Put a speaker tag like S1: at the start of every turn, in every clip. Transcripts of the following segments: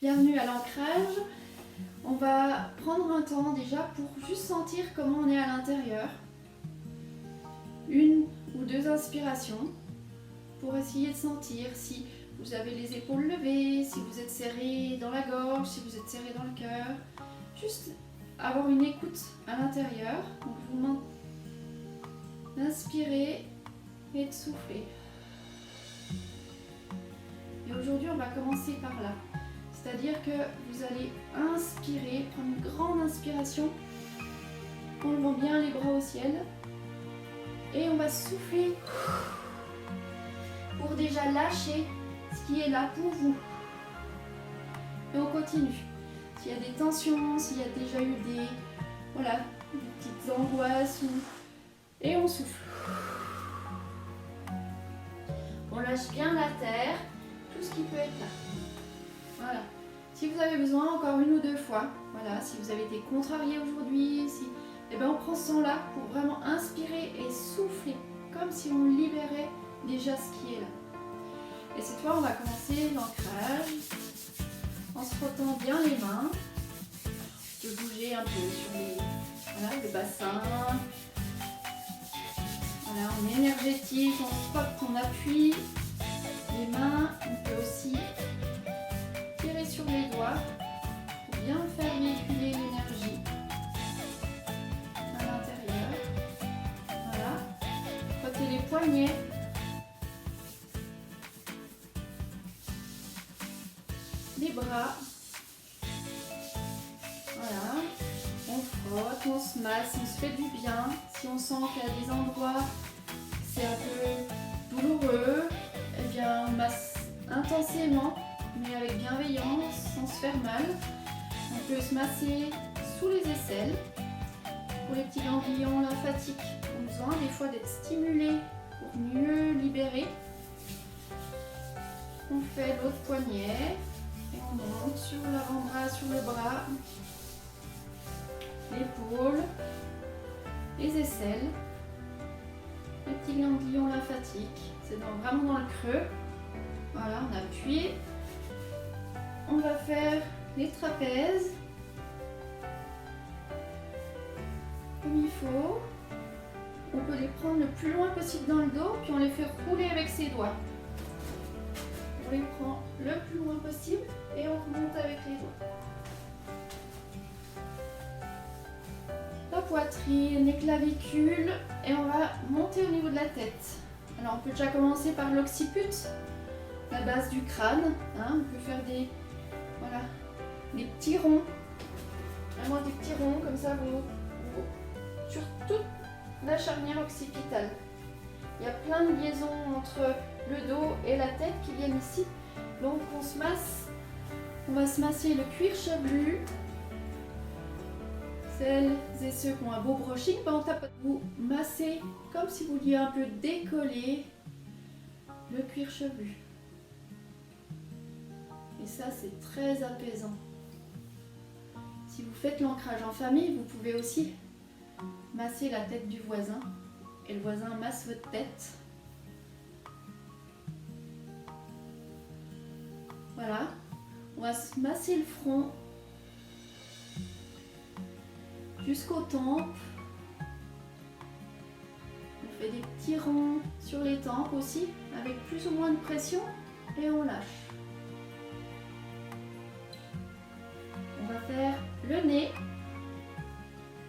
S1: Bienvenue à l'ancrage. On va prendre un temps déjà pour juste sentir comment on est à l'intérieur. Une ou deux inspirations pour essayer de sentir si vous avez les épaules levées, si vous êtes serré dans la gorge, si vous êtes serré dans le cœur. Juste avoir une écoute à l'intérieur. Donc je vous demande d'inspirer et de souffler. Et aujourd'hui on va commencer par là. C'est-à-dire que vous allez inspirer, prendre une grande inspiration en levant bien les bras au ciel. Et on va souffler pour déjà lâcher ce qui est là pour vous. Et on continue. S'il y a des tensions, s'il y a déjà eu des petites angoisses, et on souffle. On lâche bien la terre, tout ce qui peut être là. Voilà. Si vous avez besoin, encore une ou deux fois, voilà, si vous avez été contrarié aujourd'hui, on prend ce temps-là pour vraiment inspirer et souffler, comme si on libérait déjà ce qui est là. Et cette fois, on va commencer l'ancrage en se frottant bien les mains. On peut bouger un peu sur le bassin. Voilà, on est énergétique, on frotte, on appuie les mains. On peut aussi tirer sur les doigts pour bien faire véhiculer l'énergie à l'intérieur. Voilà. Frottez les poignets. Les bras. Voilà. On frotte, on se masse, on se fait du bien. Si on sent qu'il y a des endroits c'est un peu douloureux, eh bien on masse intensément, mais avec bienveillance, sans se faire mal. On peut se masser sous les aisselles. Pour les petits ganglions lymphatiques, ont besoin des fois d'être stimulés pour mieux libérer. On fait l'autre poignet et on monte sur l'avant-bras, sur le bras, l'épaule, les aisselles, les petits ganglions lymphatiques. C'est vraiment dans le creux. Voilà, on appuie. On va faire les trapèzes comme il faut. On peut les prendre le plus loin possible dans le dos, puis on les fait rouler avec ses doigts. On les prend le plus loin possible et on remonte avec les doigts. La poitrine, les clavicules, et on va monter au niveau de la tête. Alors on peut déjà commencer par l'occiput, la base du crâne. On peut faire des petits ronds, vraiment des petits ronds comme ça sur toute la charnière occipitale. Il y a plein de liaisons entre le dos et la tête qui viennent ici. Donc on se masse, on va se masser le cuir chevelu. Celles et ceux qui ont un beau brushing, on tape. Vous massez comme si vous vouliez un peu décoller le cuir chevelu. Et ça, c'est très apaisant. Si vous faites l'ancrage en famille, vous pouvez aussi masser la tête du voisin et le voisin masse votre tête. Voilà. On va se masser le front jusqu'aux tempes. On fait des petits ronds sur les tempes aussi, avec plus ou moins de pression, et on lâche. On va faire le nez.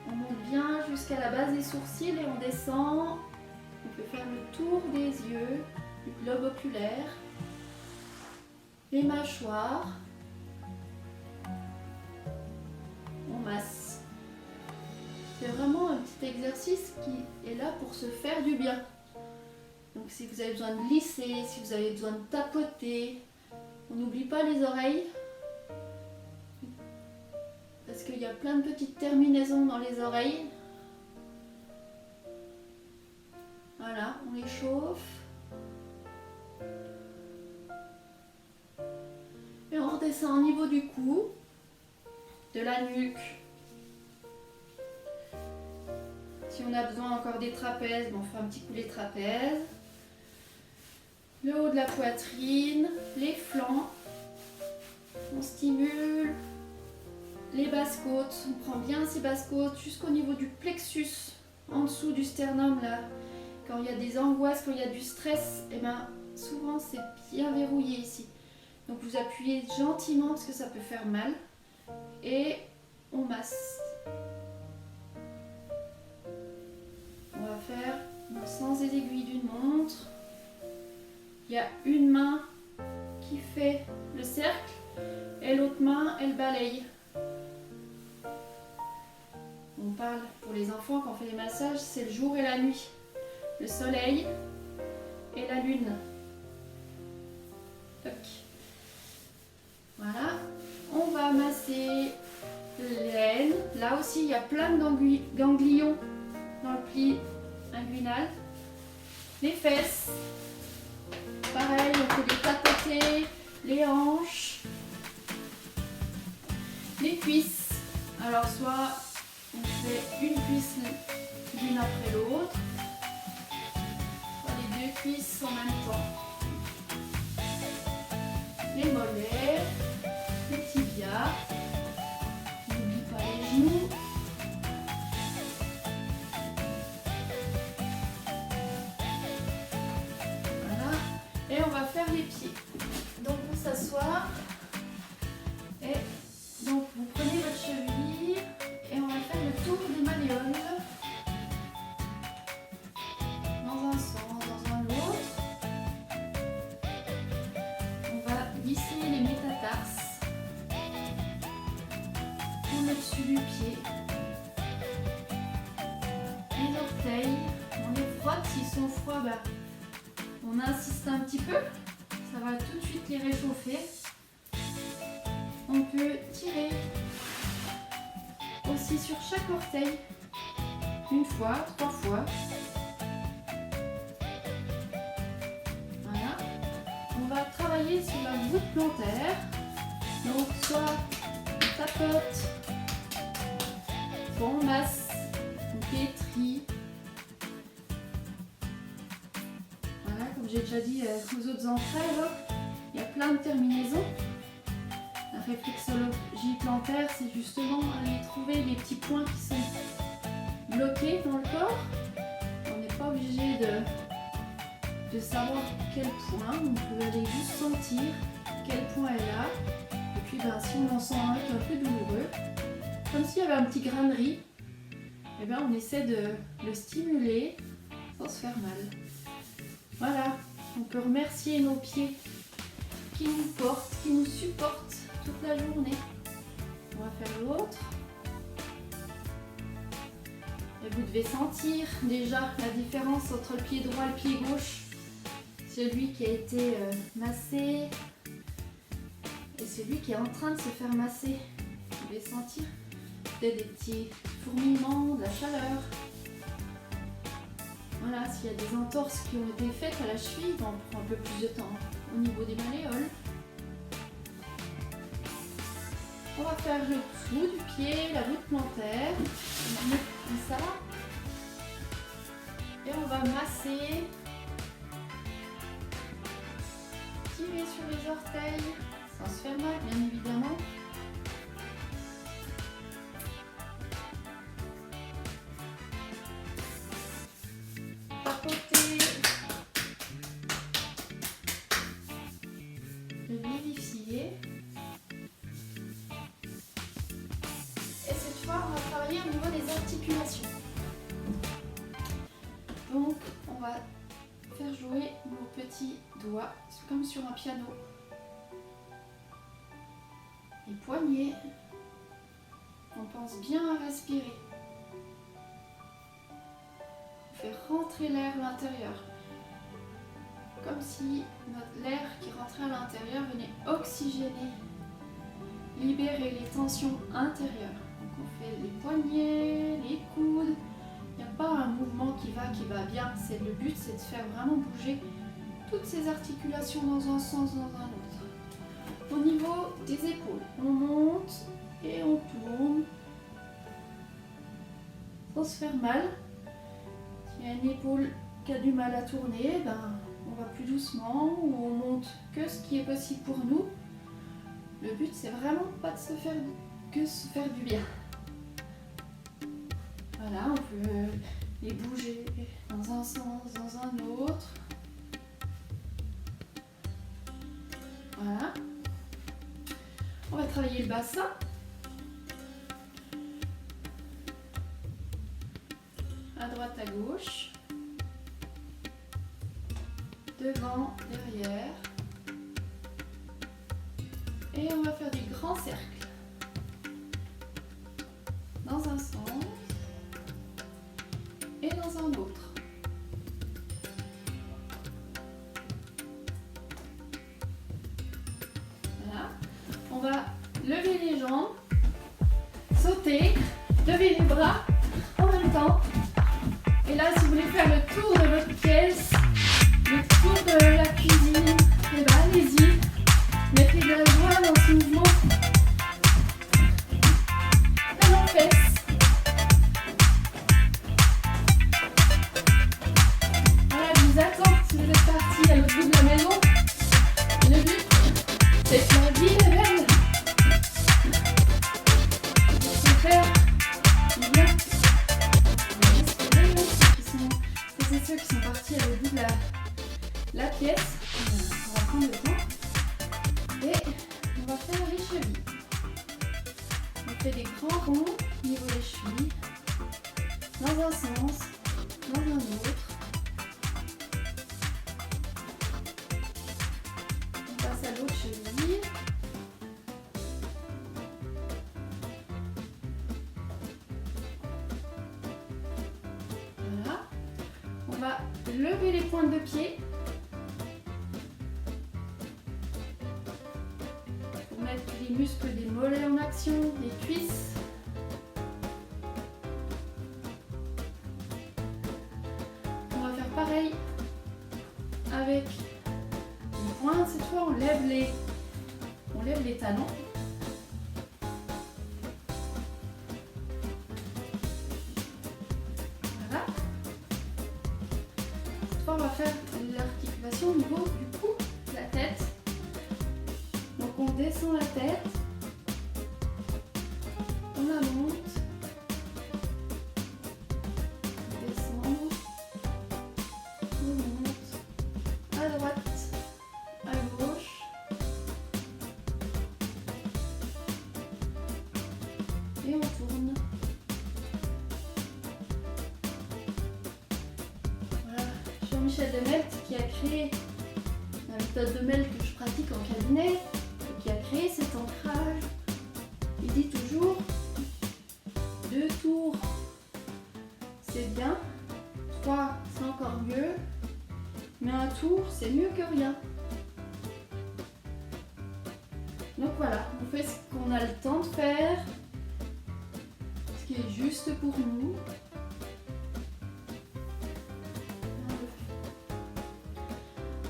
S1: On monte bien jusqu'à la base des sourcils et on descend. On peut faire le tour des yeux, du globe oculaire, les mâchoires. On masse. C'est vraiment un petit exercice qui est là pour se faire du bien. Donc si vous avez besoin de lisser, si vous avez besoin de tapoter, on n'oublie pas les oreilles. Parce qu'il y a plein de petites terminaisons dans les oreilles. Voilà, on les chauffe. Et on redescend au niveau du cou, de la nuque. Si on a besoin encore des trapèzes, on fait un petit coup les trapèzes. Le haut de la poitrine, les flancs. On stimule les basses côtes. On prend bien ces basses côtes jusqu'au niveau du plexus, en dessous du sternum là. Quand il y a des angoisses, quand il y a du stress, et ben souvent c'est bien verrouillé ici. Donc vous appuyez gentiment parce que ça peut faire mal. Et on masse. On va faire dans le sens des aiguilles d'une montre. Il y a une main qui fait le cercle et l'autre main elle balaye. On parle pour les enfants quand on fait les massages, c'est le jour et la nuit. Le soleil et la lune. Toc. Voilà. On va masser l'aine. Là aussi, il y a plein de ganglions dans le pli inguinal. Les fesses. Pareil, on fait des tapotés. Les hanches. Les cuisses. Alors, soit on fait une cuisse l'une après l'autre, soit les deux cuisses en même temps. Les mollets, les tibias. N'oublie pas les genoux. Voilà. Et on va faire les pieds. Donc on s'assoit. Et donc vous prenez votre cheville et on va faire le tour des malléoles. Dans un sens, dans un autre. On va glisser les métatarses pour le dessus du pied. Les orteils, on les frotte, s'ils sont froids, bah, on insiste un petit peu, ça va tout de suite les réchauffer. On peut tirer aussi sur chaque orteil, une fois, 3 fois. Voilà. On va travailler sur la voûte plantaire. Donc soit on tapote, soit on masse, on pétrit. Voilà, comme j'ai déjà dit aux autres entrailles, il y a plein de terminaisons. La réflexologie plantaire, c'est justement aller trouver les petits points qui sont bloqués dans le corps. On n'est pas obligé de savoir quel point, on peut aller juste sentir quel point est là. Et puis ben, si on en sent un qui est un peu douloureux, comme s'il y avait un petit grain de riz, et ben, on essaie de le stimuler sans se faire mal. Voilà, on peut remercier nos pieds qui nous portent, qui nous supportent toute la journée. On va faire l'autre. Et vous devez sentir déjà la différence entre le pied droit et le pied gauche. Celui qui a été massé et celui qui est en train de se faire masser. Vous devez sentir peut-être des petits fourmillements, de la chaleur. Voilà, s'il y a des entorses qui ont été faites à la cheville, on prend un peu plus de temps au niveau des malléoles. On va faire le dessous du pied, la voûte plantaire, comme ça. Et on va masser, tirer sur les orteils, sans se faire mal bien évidemment. Papoter, le vivifier. Et cette fois, on va travailler au niveau des articulations. Donc, on va faire jouer nos petits doigts, comme sur un piano. Les poignets. On pense bien à respirer. Faire rentrer l'air à l'intérieur. Comme si l'air qui rentrait à l'intérieur venait oxygéner, libérer les tensions intérieures. Donc on fait les poignets, les coudes. Il n'y a pas un mouvement qui va bien. Le but, c'est de faire vraiment bouger toutes ces articulations dans un sens, dans un autre. Au niveau des épaules, on monte et on tourne sans se faire mal. S'il y a une épaule qui a du mal à tourner, ben, on va plus doucement ou on monte que ce qui est possible pour nous. Le but, c'est vraiment pas de se faire du bien. Voilà, on peut les bouger dans un sens, dans un autre. Voilà. On va travailler le bassin. À droite, à gauche. Devant, derrière. Et on va faire des grands cercles. Dans un sens et dans un autre. Voilà. On va lever les jambes, sauter, lever les bras en même temps. Et là, si vous voulez faire le tour de votre pièce, le tour de la cuisine, et ben allez-y. Mettez de la joie dans ce mouvement. Talons fesses. Voilà, je vous attends si vous êtes partis à l'autre bout de la maison. Et le but, c'est que la vie est belle. Il faut faire du bien. C'est ceux qui sont partis à l'autre bout de la pièce. On va prendre le temps. Et on va faire les chevilles. On fait des grands ronds au niveau des chevilles. Dans un sens, dans un autre. On passe à l'autre cheville. Voilà. On va lever les pointes de pied. Pour mettre les muscles des mollets en action, des cuisses. On va faire pareil avec les pointes. Cette fois, on lève les talons. Voilà. Cette fois, on va faire l'articulation au niveau du cou, de la tête. Donc, on descend la tête. On la monte. Descend. On monte. À droite. À gauche. Et on tourne. Voilà. Jean-Michel Demelt qui a créé la méthode de Mel que je pratique en cabinet et qui a créé cet ancrage. Il dit toujours 2 tours c'est bien, 3 c'est encore mieux, mais un tour c'est mieux que rien. Donc voilà, on fait ce qu'on a le temps de faire, ce qui est juste pour nous.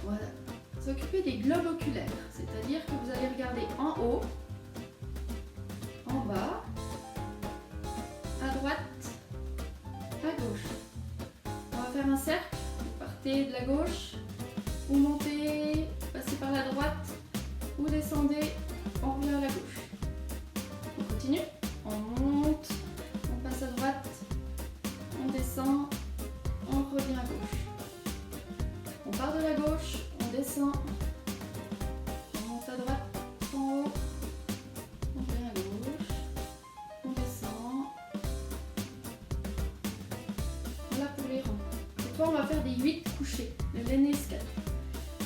S1: Voilà, s'occuper des globes oculaires, c'est-à-dire que vous allez regarder en haut, en bas, à droite, à gauche. On va faire un cercle, vous partez de la gauche, vous montez, passez par la droite, vous descendez, on revient à la gauche. On continue, on monte, on passe à droite, on descend, on revient à gauche. On part de la gauche, on descend, on monte à droite, en haut, on revient à gauche, on descend. Voilà pour les rangs. Cette fois, on va faire des 8 couchés, le Lenescat.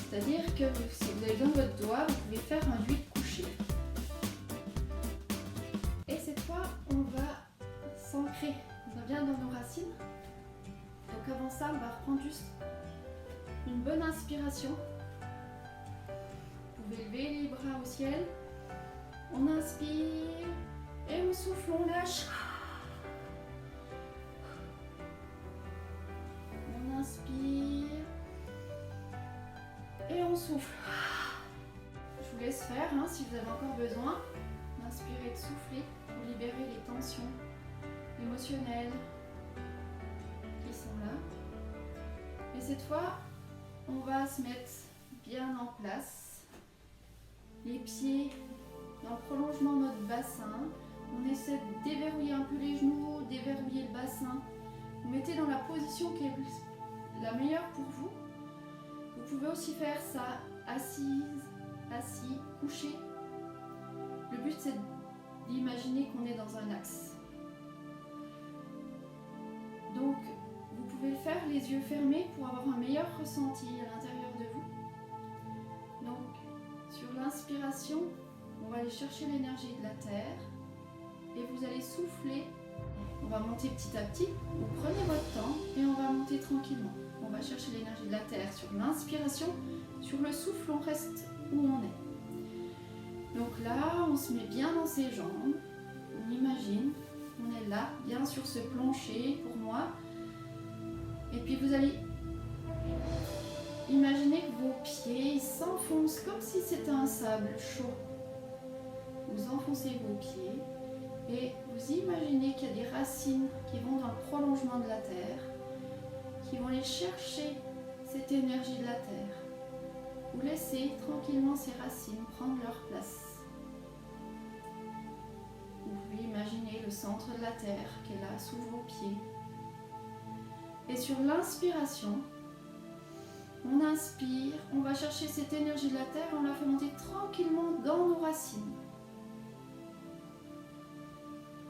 S1: C'est-à-dire que si vous avez besoin de votre doigt, vous pouvez faire un 8 couchés. Et cette fois, on va s'ancrer. On revient dans nos racines. Donc avant ça, on va reprendre juste une bonne inspiration. Vous pouvez lever les bras au ciel. On inspire et on souffle, on lâche. On inspire et on souffle. Je vous laisse faire si vous avez encore besoin d'inspirer et de souffler pour libérer les tensions émotionnelles qui sont là. Et cette fois, on va se mettre bien en place. Les pieds dans le prolongement de notre bassin. On essaie de déverrouiller un peu les genoux, déverrouiller le bassin. Vous mettez dans la position qui est la meilleure pour vous. Vous pouvez aussi faire ça assise, assis, couché. Le but c'est d'imaginer qu'on est dans un axe. Donc vous pouvez le faire les yeux fermés pour avoir un meilleur ressenti à l'intérieur de vous. Donc sur l'inspiration, on va aller chercher l'énergie de la terre et vous allez souffler. On va monter petit à petit. Vous prenez votre temps et on va monter tranquillement. On va chercher l'énergie de la terre sur l'inspiration. Sur le souffle, on reste où on est. Donc là, on se met bien dans ses jambes. On imagine, on est là, bien sur ce plancher pour moi. Et puis vous allez imaginer que vos pieds s'enfoncent comme si c'était un sable chaud. Vous enfoncez vos pieds et vous imaginez qu'il y a des racines qui vont dans le prolongement de la terre, qui vont aller chercher cette énergie de la terre. Vous laissez tranquillement ces racines prendre leur place. Vous pouvez imaginer le centre de la terre qui est là sous vos pieds. Et sur l'inspiration, on inspire, on va chercher cette énergie de la terre, on la fait monter tranquillement dans nos racines.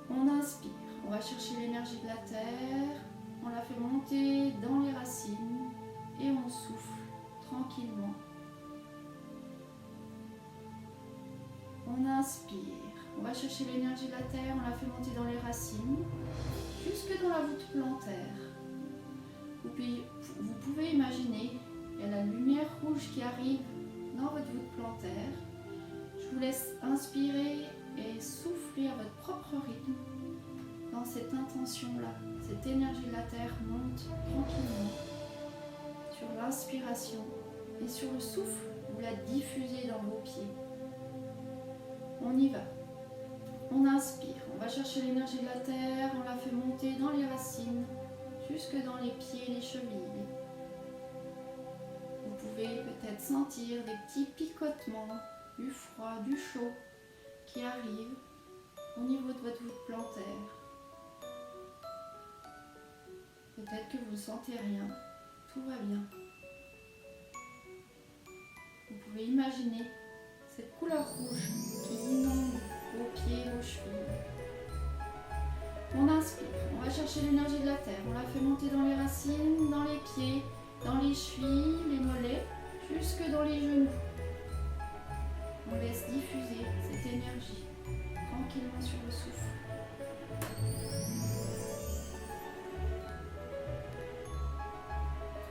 S1: On inspire, on va chercher l'énergie de la terre, on la fait monter dans les racines et on souffle tranquillement. On inspire, on va chercher l'énergie de la terre, on la fait monter dans les racines jusque dans la voûte plantaire. Vous pouvez imaginer, il y a la lumière rouge qui arrive dans votre voûte plantaire. Je vous laisse inspirer et souffler à votre propre rythme dans cette intention-là. Cette énergie de la terre monte tranquillement sur l'inspiration et sur le souffle, vous la diffusez dans vos pieds. On y va. On inspire, on va chercher l'énergie de la terre, on la fait monter dans les racines, jusque dans les pieds et les chevilles. Vous pouvez peut-être sentir des petits picotements, du froid, du chaud qui arrivent au niveau de votre voûte plantaire. Peut-être que vous ne sentez rien, tout va bien. Vous pouvez imaginer cette couleur rouge qui inonde vos pieds, vos chevilles. On inspire, on va chercher l'énergie de la terre, on la fait monter dans les racines, dans les pieds, dans les chevilles, les mollets, jusque dans les genoux. On laisse diffuser cette énergie tranquillement sur le souffle.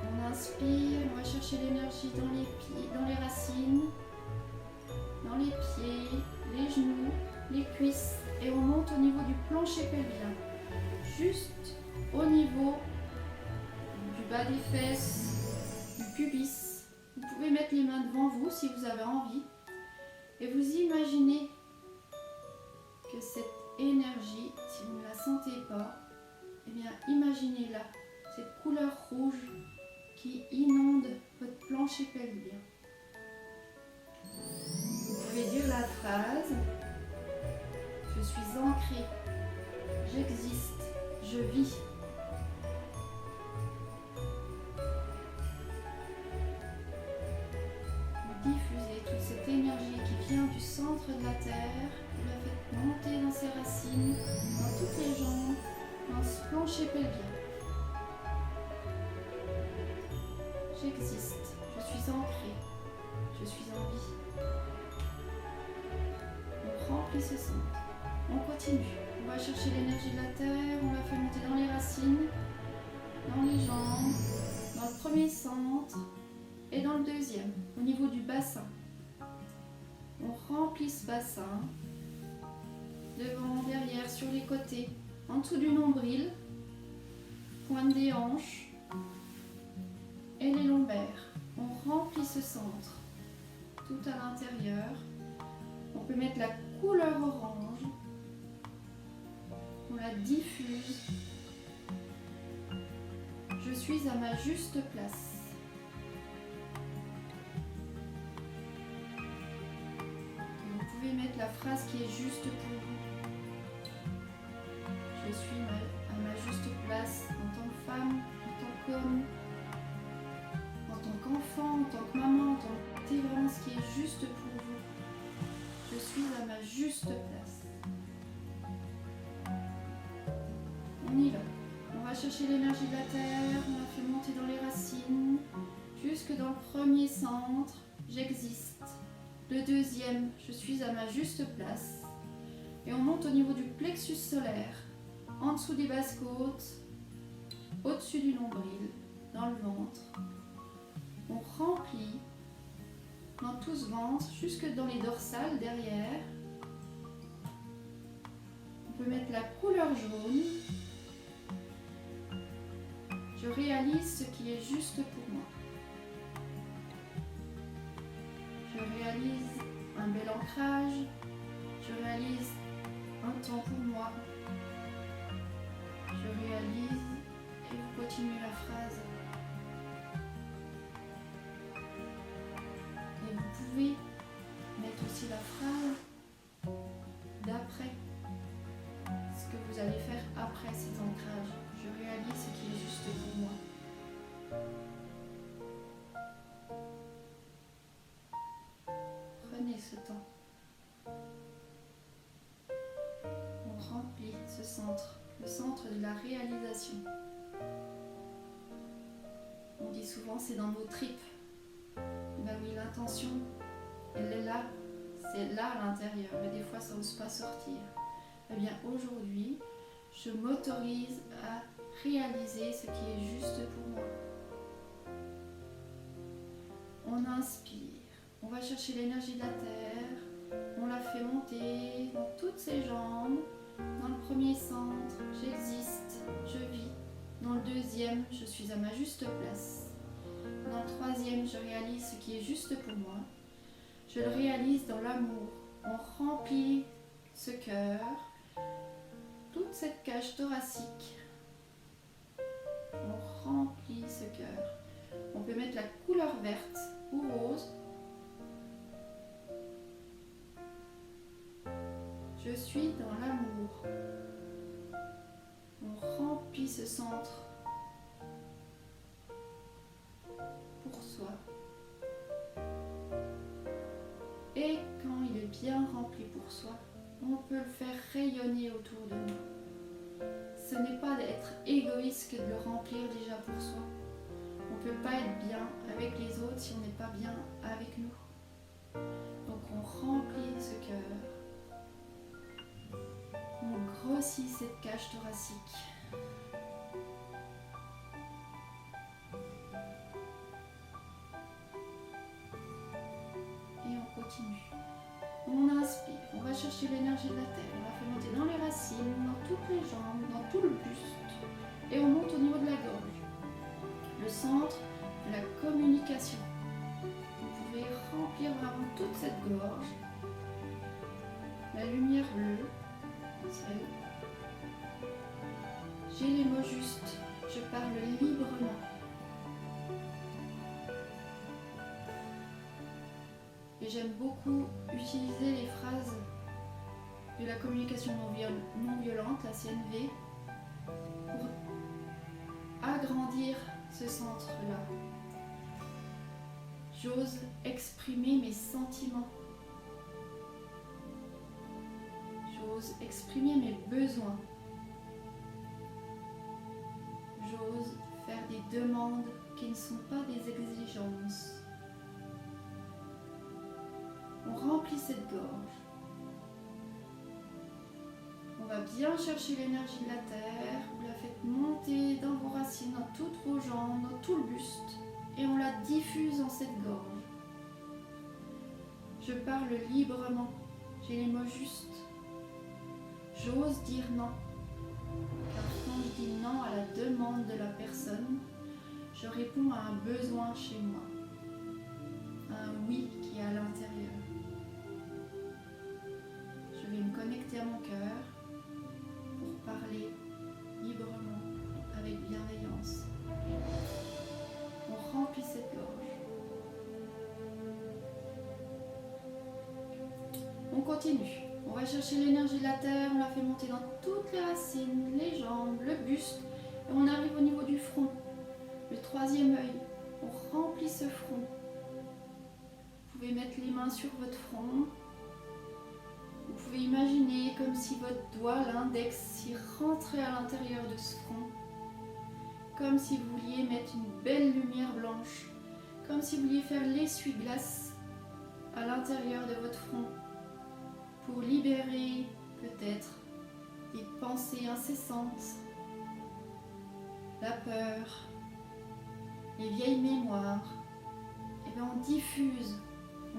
S1: On inspire, on va chercher l'énergie dans les pieds, dans les racines, dans les pieds, les genoux, les cuisses et on monte au niveau du plancher pelvien, juste au niveau du bas des fesses, du pubis. Vous pouvez mettre les mains devant vous si vous avez envie et vous imaginez que cette énergie, si vous ne la sentez pas, eh bien imaginez-la, cette couleur rouge qui inonde votre plancher pelvien. Vous pouvez dire la phrase: je suis ancré, j'existe, je vis. Vous diffusez toute cette énergie qui vient du centre de la terre, vous la faites monter dans ses racines, dans toutes les jambes, dans ce plancher pelvien. J'existe, je suis ancré, je suis en vie. On remplit ce centre. On continue. On va chercher l'énergie de la terre, on la fait monter dans les racines, dans les jambes, dans le premier centre et dans le deuxième, au niveau du bassin. On remplit ce bassin, devant, derrière, sur les côtés, en dessous du nombril, pointe des hanches et les lombaires. On remplit ce centre tout à l'intérieur. On peut mettre la couleur orange. On la diffuse. Je suis à ma juste place. Vous pouvez mettre la phrase qui est juste pour vous. Je suis à ma juste place en tant que femme, en tant qu'homme, en tant qu'enfant, en tant que maman, en tant que... C'est vraiment ce qui est juste pour vous. Je suis à ma juste place. On y va. On va chercher l'énergie de la terre, on la fait monter dans les racines, jusque dans le premier centre, j'existe. Le deuxième, je suis à ma juste place. Et on monte au niveau du plexus solaire, en dessous des basses-côtes, au-dessus du nombril, dans le ventre. On remplit dans tout ce ventre, jusque dans les dorsales derrière. On peut mettre la couleur jaune. Je réalise ce qui est juste pour moi. Je réalise un bel ancrage. Je réalise un temps pour moi. Je réalise, et vous continuez la phrase. Et vous pouvez mettre aussi la phrase d'après. Ce que vous allez faire après cet ancrage. Je réalise ce qui est juste pour moi. Prenez ce temps. On remplit ce centre, le centre de la réalisation. On dit souvent c'est dans nos tripes. Ben oui, l'intention, elle est là, c'est là à l'intérieur, mais des fois ça n'ose pas sortir. Eh bien aujourd'hui, je m'autorise à réaliser ce qui est juste pour moi. On inspire, on va chercher l'énergie de la terre, on la fait monter dans toutes ses jambes. Dans le premier centre, j'existe, je vis. Dans le deuxième, je suis à ma juste place. Dans le troisième, je réalise ce qui est juste pour moi. Je le réalise dans l'amour. On remplit ce cœur, toute cette cage thoracique. On remplit ce cœur. On peut mettre la couleur verte ou rose. Je suis dans l'amour. On remplit ce centre pour soi. Et quand il est bien rempli pour soi, on peut le faire rayonner autour de nous. Ce n'est pas d'être égoïste que de le remplir déjà pour soi. On ne peut pas être bien avec les autres si on n'est pas bien avec nous. Donc on remplit ce cœur. On grossit cette cage thoracique. Et on continue. On inspire, on va chercher l'énergie de la terre, on la fait monter dans les racines, dans toutes les jambes, dans tout le buste. Et on monte au niveau de la gorge. Le centre de la communication. Vous pouvez remplir vraiment toute cette gorge. La lumière bleue. J'ai les mots justes, je parle librement. Et j'aime beaucoup utiliser les phrases de la communication non violente, la CNV, pour agrandir ce centre-là. J'ose exprimer mes sentiments. J'ose exprimer mes besoins. J'ose faire des demandes qui ne sont pas des exigences. On remplit cette gorge. On va bien chercher l'énergie de la terre. Vous la faites monter dans vos racines, dans toutes vos jambes, dans tout le buste. Et on la diffuse dans cette gorge. Je parle librement. J'ai les mots justes. J'ose dire non, car quand je dis non à la demande de la personne, je réponds à un besoin chez moi, à un oui qui est à l'intérieur. Je vais me connecter à mon cœur pour parler librement, avec bienveillance. On remplit cette gorge. On continue. continue. On va chercher l'énergie de la terre, on la fait monter dans toutes les racines, les jambes, le buste. Et on arrive au niveau du front, le troisième œil. On remplit ce front. Vous pouvez mettre les mains sur votre front. Vous pouvez imaginer comme si votre doigt, l'index, s'y rentrait à l'intérieur de ce front. Comme si vous vouliez mettre une belle lumière blanche. Comme si vous vouliez faire l'essuie-glace à l'intérieur de votre front. Pour libérer peut-être des pensées incessantes, la peur, les vieilles mémoires. Et bien on diffuse,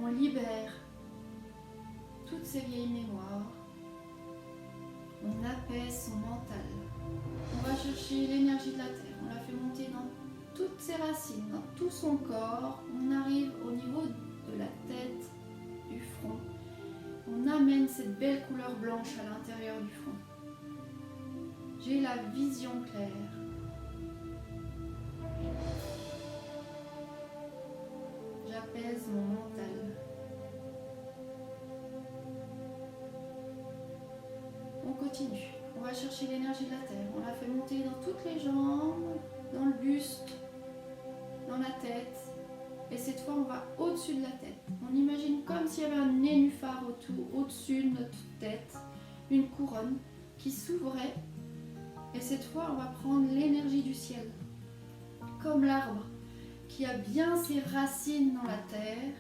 S1: on libère toutes ces vieilles mémoires. On apaise son mental. On va chercher l'énergie de la terre. On la fait monter dans toutes ses racines, dans tout son corps. On arrive au niveau de la tête, du front. On amène cette belle couleur blanche à l'intérieur du front. J'ai la vision claire. J'apaise mon mental. On continue. On va chercher l'énergie de la terre. On la fait monter dans toutes les jambes, dans le buste, dans la tête. Et cette fois, on va au-dessus de la tête. On imagine comme s'il y avait un nénuphar au-dessus de notre tête, une couronne qui s'ouvrait. Et cette fois, on va prendre l'énergie du ciel, comme l'arbre qui a bien ses racines dans la terre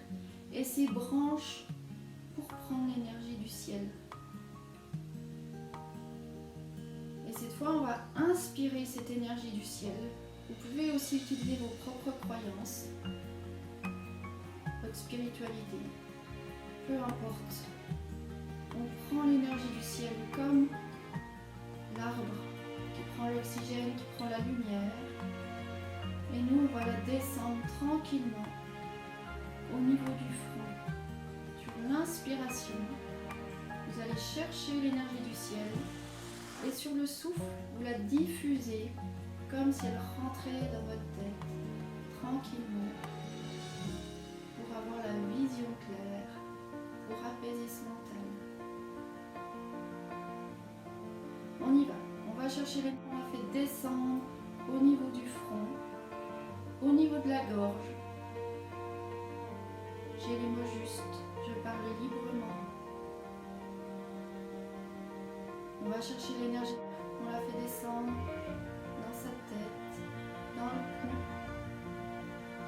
S1: et ses branches pour prendre l'énergie du ciel. Et cette fois, on va inspirer cette énergie du ciel. Vous pouvez aussi utiliser vos propres croyances, votre spiritualité, peu importe. On prend l'énergie du ciel comme l'arbre qui prend l'oxygène, qui prend la lumière. Et nous, on va la descendre tranquillement au niveau du front. Sur l'inspiration, vous allez chercher l'énergie du ciel. Et sur le souffle, vous la diffusez comme si elle rentrait dans votre tête, tranquillement, pour avoir la vision claire, pour apaiser ce mental. On y va. On va chercher les points, on la fait descendre au niveau du front, au niveau de la gorge. J'ai les mots justes, je parle librement. On va chercher l'énergie, on la fait descendre dans sa tête, dans le cou,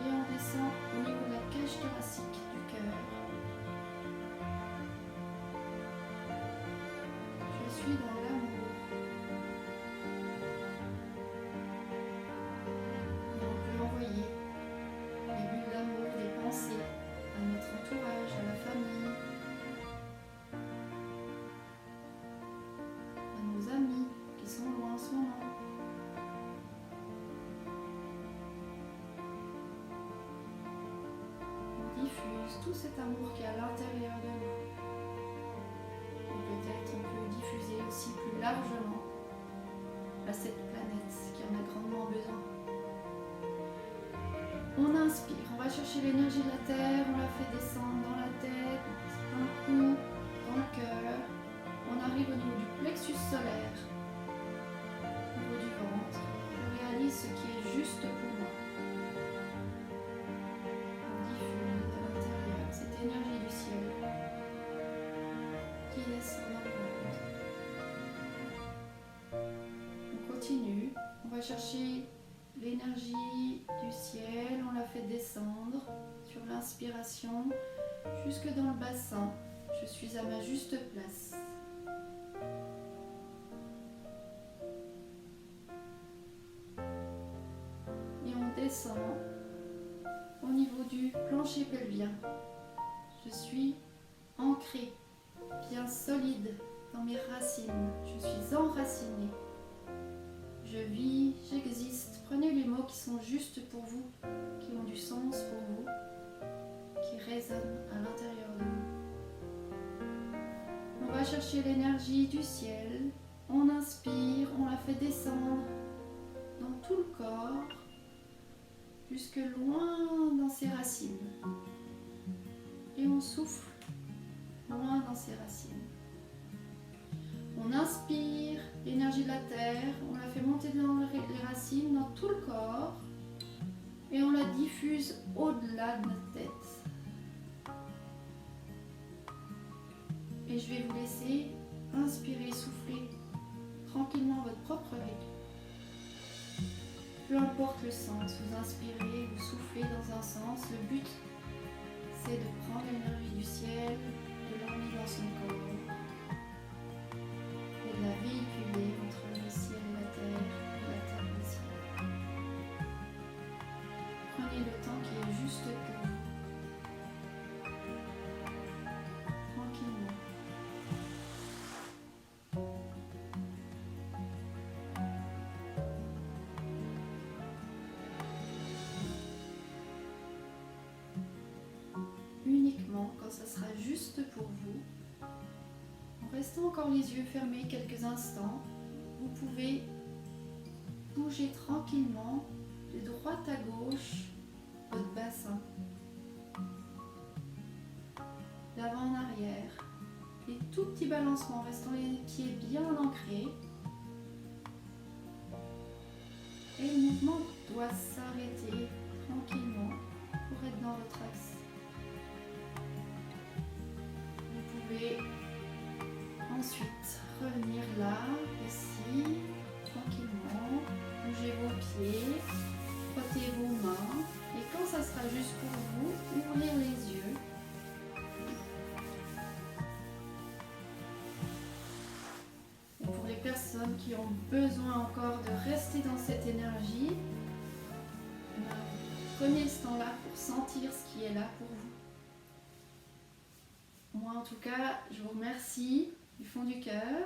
S1: et on descend au niveau de la cage thoracique du cœur. Je suis dans l'amour. Et on peut envoyer des bulles d'amour, des pensées à notre entourage, à la famille, amis qui sont loin en ce moment. On diffuse tout cet amour qui est à l'intérieur de nous. Et peut-être on peut diffuser aussi plus largement à cette planète qui en a grandement besoin. On inspire, on va chercher l'énergie de la terre, on la fait descendre dans la tête, dans le cou, dans le cœur. On arrive au niveau du plexus solaire, au niveau du ventre. Je réalise ce qui est juste pour moi. On diffuse à l'intérieur cette énergie du ciel qui descend dans le ventre. On continue. On va chercher l'énergie du ciel. On la fait descendre sur l'inspiration jusque dans le bassin. Je suis à ma juste place. Descend au niveau du plancher pelvien. Je suis ancrée, bien solide dans mes racines. Je suis enracinée. Je vis, j'existe. Prenez les mots qui sont justes pour vous, qui ont du sens pour vous, qui résonnent à l'intérieur de vous. On va chercher l'énergie du ciel. On inspire, on la fait descendre dans tout le corps, jusque loin dans ses racines. Et on souffle, loin dans ses racines. On inspire l'énergie de la terre, on la fait monter dans les racines, dans tout le corps, et on la diffuse au-delà de notre tête. Et je vais vous laisser inspirer, souffler tranquillement votre propre rythme. Peu importe le sens, vous inspirez, vous soufflez dans un sens, le but c'est de prendre l'énergie du ciel, de l'emmener dans son corps et de la véhiculer entre le ciel et la terre et le ciel. Prenez le temps qui est juste pour vous. Tranquillement. Uniquement quand ça sera juste pour vous, en restant encore les yeux fermés quelques instants, vous pouvez bouger tranquillement de droite à gauche votre bassin, d'avant en arrière, des tout petits balancements, restant les pieds bien ancrés. Et le mouvement doit s'arrêter tranquillement pour être dans votre axe. Vous pouvez ensuite revenir là, ici, tranquillement, bouger vos pieds, frotter vos mains, et quand ça sera juste pour vous, ouvrir les yeux. Et pour les personnes qui ont besoin encore de rester dans cette énergie, prenez ce temps-là pour sentir ce qui est là pour vous. Moi en tout cas, je vous remercie du fond du cœur.